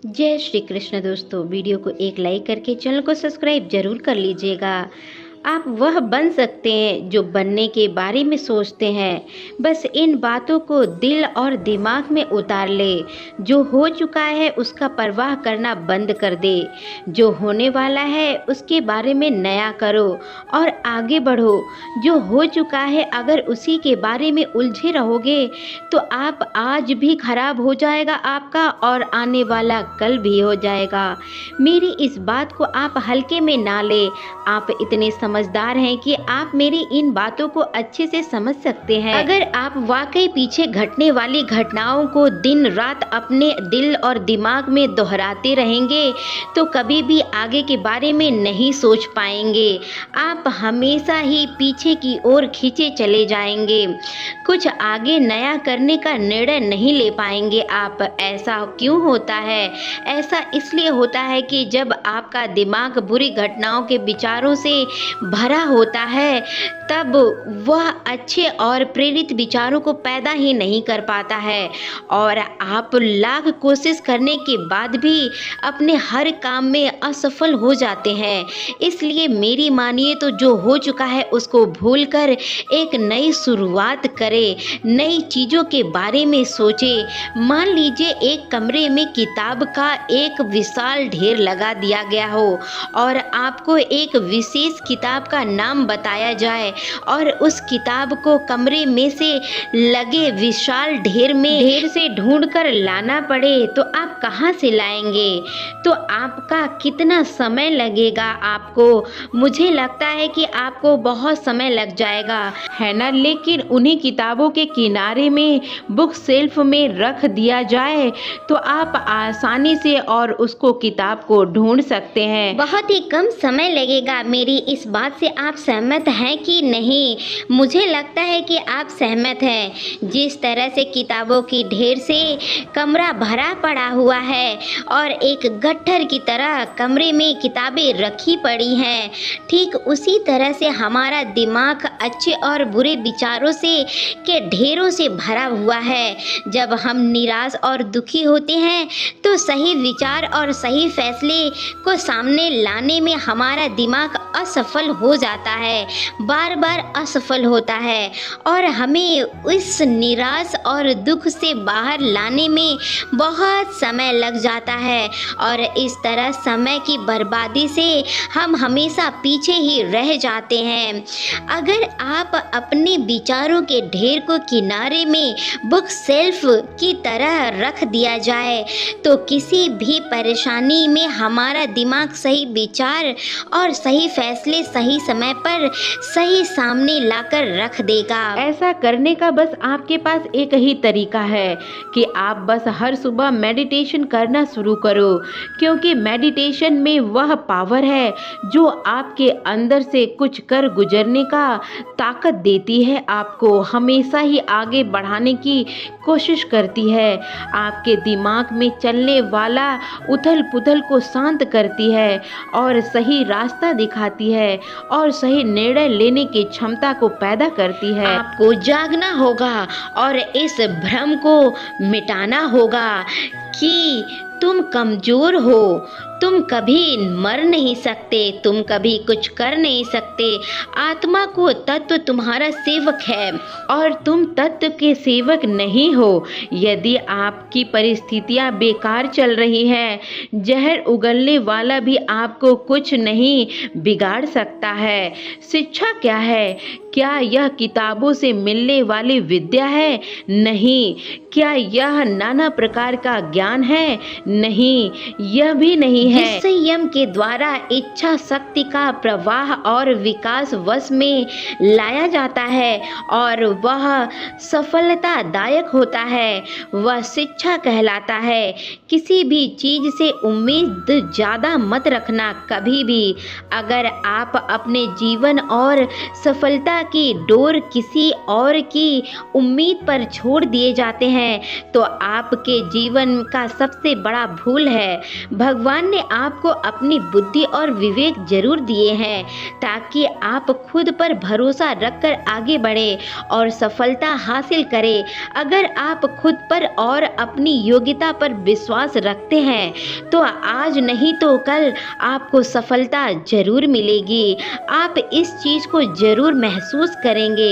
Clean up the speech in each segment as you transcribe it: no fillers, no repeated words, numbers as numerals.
जय श्री कृष्ण दोस्तों। वीडियो को एक लाइक करके चैनल को सब्सक्राइब जरूर कर लीजिएगा। आप वह बन सकते हैं जो बनने के बारे में सोचते हैं। बस इन बातों को दिल और दिमाग में उतार ले। जो हो चुका है उसका परवाह करना बंद कर दे। जो होने वाला है उसके बारे में नया करो और आगे बढ़ो। जो हो चुका है अगर उसी के बारे में उलझे रहोगे तो आप आज भी खराब हो जाएगा आपका और आने वाला कल भी हो जाएगा। मेरी इस बात को आप हल्के में ना ले। आप इतने समझदार हैं कि आप मेरी इन बातों को अच्छे से समझ सकते हैं। अगर आप वाकई पीछे घटने वाली घटनाओं को दिन रात अपने दिल और दिमाग में दोहराते रहेंगे तो कभी भी आगे के बारे में नहीं सोच पाएंगे। आप हमेशा ही पीछे की ओर खींचे चले जाएंगे। कुछ आगे नया करने का निर्णय नहीं ले पाएंगे आप। ऐसा क्यों होता है? ऐसा इसलिए होता है कि जब आपका दिमाग बुरी घटनाओं के विचारों से भरा होता है तब वह अच्छे और प्रेरित विचारों को पैदा ही नहीं कर पाता है और आप लाख कोशिश करने के बाद भी अपने हर काम में असफल हो जाते हैं। इसलिए मेरी मानिए तो जो हो चुका है उसको भूलकर एक नई शुरुआत करें, नई चीज़ों के बारे में सोचें। मान लीजिए एक कमरे में किताब का एक विशाल ढेर लगा दिया गया हो और आपको एक विशेष किताब का नाम बताया जाए और उस किताब को कमरे में से लगे विशाल ढेर से ढूंढकर लाना पड़े तो आप कहाँ से लाएंगे? तो आपका कितना समय लगेगा आपको? मुझे लगता है कि आपको बहुत समय लग जाएगा, है ना? लेकिन उन्हीं किताबों के किनारे में बुक शेल्फ में रख दिया जाए तो आप आसानी से और उसको किताब को ढूंढ सकते हैं। बहुत ही कम समय लगेगा। मेरी इस बात से आप सहमत हैं कि नहीं? मुझे लगता है कि आप सहमत हैं। जिस तरह से किताबों की ढेर से कमरा भरा पड़ा हुआ है और एक गट्ठर की तरह कमरे में किताबें रखी पड़ी हैं, ठीक उसी तरह से हमारा दिमाग अच्छे और बुरे विचारों से के ढेरों से भरा हुआ है। जब हम निराश और दुखी होते हैं तो सही विचार और सही फैसले को सामने लाने में हमारा दिमाग असफल हो जाता है, बार बार असफल होता है और हमें इस निराश और दुख से बाहर लाने में बहुत समय लग जाता है और इस तरह समय की बर्बादी से हम हमेशा पीछे ही रह जाते हैं। अगर आप अपने विचारों के ढेर को किनारे में बुक शेल्फ की तरह रख दिया जाए तो किसी भी परेशानी में हमारा दिमाग सही विचार और सही फैसले सही समय पर सही सामने लाकर रख देगा। ऐसा करने का बस आपके पास एक ही तरीका है कि आप बस हर सुबह मेडिटेशन करना शुरू करो, क्योंकि मेडिटेशन में वह पावर है जो आपके अंदर से कुछ कर गुजरने का ताकत देती है, आपको हमेशा ही आगे बढ़ाने की कोशिश करती है, आपके दिमाग में चलने वाला उथल पुथल को शांत करती है और सही रास्ता दिखाती है और सही निर्णय लेने की क्षमता को पैदा करती है। आपको जागना होगा और इस भ्रम को मिटाना होगा कि तुम कमज़ोर हो, तुम कभी मर नहीं सकते, तुम कभी कुछ कर नहीं सकते। आत्मा को तत्व तुम्हारा सेवक है और तुम तत्व के सेवक नहीं हो। यदि आपकी परिस्थितियां बेकार चल रही हैं, जहर उगलने वाला भी आपको कुछ नहीं बिगाड़ सकता है। शिक्षा क्या है? क्या यह किताबों से मिलने वाली विद्या है? नहीं। क्या यह नाना प्रकार का ज्ञान है? नहीं, यह भी नहीं है। जिस संयम के द्वारा इच्छा शक्ति का प्रवाह और विकास वश में लाया जाता है और वह सफलतादायक होता है, वह शिक्षा कहलाता है। किसी भी चीज से उम्मीद ज़्यादा मत रखना कभी भी। अगर आप अपने जीवन और सफलता की डोर किसी और की उम्मीद पर छोड़ दिए जाते हैं तो आपके जीवन का सबसे बड़ा भूल है। भगवान ने अपने आप को अपनी बुद्धि और विवेक जरूर दिए हैं ताकि आप खुद पर भरोसा रखकर आगे बढ़े और सफलता हासिल करें। अगर आप खुद पर और अपनी योग्यता पर विश्वास रखते हैं तो आज नहीं तो कल आपको सफलता जरूर मिलेगी। आप इस चीज को जरूर महसूस करेंगे।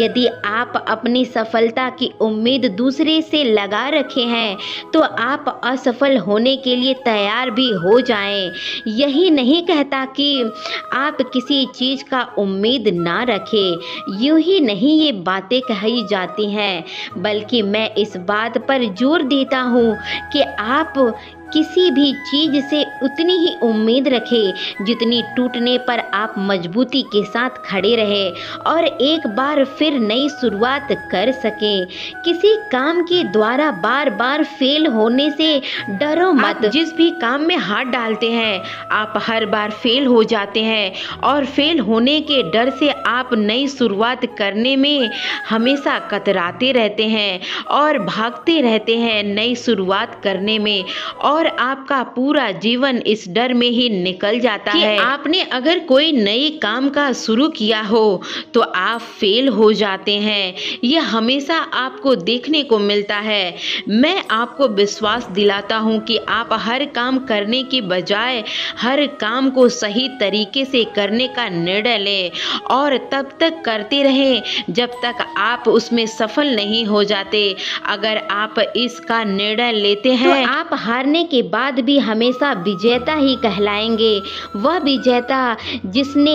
यदि आप अपनी सफलता की उम्मीद दूसरे से लगा रखे हैं तो आप असफल होने के लिए तैयार भी हो जाएं। यही नहीं कहता कि आप किसी चीज का उम्मीद ना रखें, यूं ही नहीं ये बातें कही जाती हैं, बल्कि मैं इस बात पर जोर देता हूँ कि आप किसी भी चीज से उतनी ही उम्मीद रखें जितनी टूटने पर आप मजबूती के साथ खड़े रहे और एक बार फिर नई शुरुआत कर सकें। किसी काम के द्वारा बार बार फेल होने से डरो मत। जिस भी काम में हाथ डालते हैं आप हर बार फेल हो जाते हैं और फेल होने के डर से आप नई शुरुआत करने में हमेशा कतराते रहते हैं और भागते रहते हैं नई शुरुआत करने में, और आपका पूरा जीवन इस डर में ही निकल जाता है। आपने अगर कोई नई काम का शुरू किया हो तो आप फेल हो जाते हैं। यह हमेशा आपको देखने को मिलता है। मैं आपको विश्वास दिलाता हूं कि आप हर काम करने की बजाय हर काम को सही तरीके से करने का निर्णय लें और तब तक करते रहें जब तक आप उसमें सफल नहीं हो जाते। अगर आप इसका निर्णय लेते हैं तो आप हारने के बाद भी हमेशा विजेता ही कहलाएंगे। वह विजेता जिसने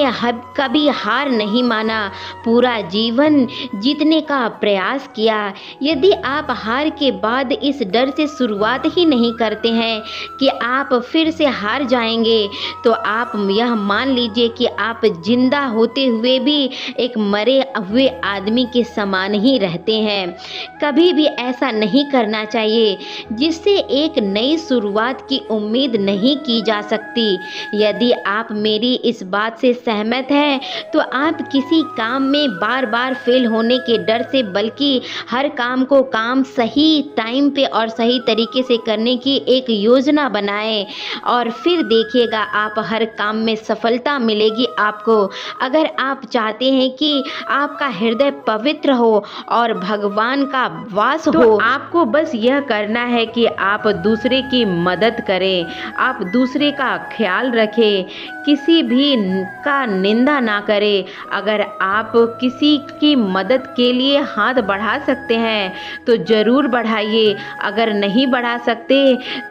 कभी हार नहीं माना, पूरा जीवन जीतने का प्रयास किया। यदि आप हार के बाद इस डर से शुरुआत ही नहीं करते हैं कि आप फिर से हार जाएंगे तो आप यह मान लीजिए कि आप जिंदा होते हुए भी एक मरे हुए आदमी के समान ही रहते हैं। कभी भी ऐसा नहीं करना चाहिए जिससे एक नई शुरुआत की उम्मीद नहीं की जा सकती। यदि आप मेरी इस बात से सहमत हैं तो आप किसी काम में बार बार फेल होने के डर से बल्कि हर काम को सही टाइम पे और सही तरीके से करने की एक योजना बनाएं और फिर देखिएगा आप हर काम में सफलता मिलेगी आपको। अगर आप चाहते हैं कि आपका हृदय पवित्र हो और भगवान का वास हो तो आपको बस यह करना है कि आप दूसरे की मदद करें, आप दूसरे का ख्याल रखें, किसी भी का निंदा ना करें। अगर आप किसी की मदद के लिए हाथ बढ़ा सकते हैं तो ज़रूर बढ़ाइए, अगर नहीं बढ़ा सकते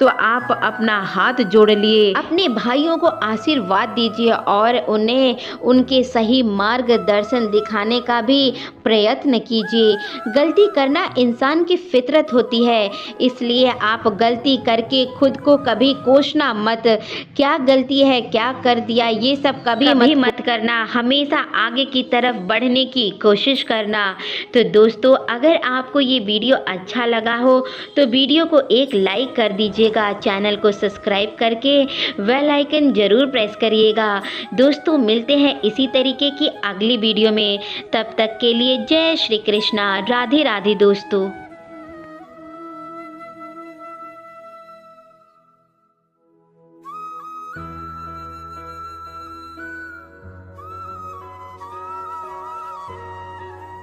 तो आप अपना हाथ जोड़ लिए। अपने भाइयों को आशीर्वाद दीजिए और उन्हें उनके सही मार्गदर्शन दिखाने का भी प्रयत्न कीजिए। गलती करना इंसान की फितरत होती है, इसलिए आप गलती करके खुद को कभी कोसना मत। क्या गलती है, क्या कर दिया, ये सब कभी मत करना। हमेशा आगे की तरफ बढ़ने की कोशिश करना। तो दोस्तों, अगर आपको ये वीडियो अच्छा लगा हो तो वीडियो को एक लाइक कर दीजिएगा, चैनल को सब्सक्राइब करके बेल आइकन जरूर प्रेस करिएगा। दोस्तों, मिलते हैं इसी तरीके की अगली वीडियो में। तब तक के लिए जय श्री कृष्णा, राधे राधे दोस्तों।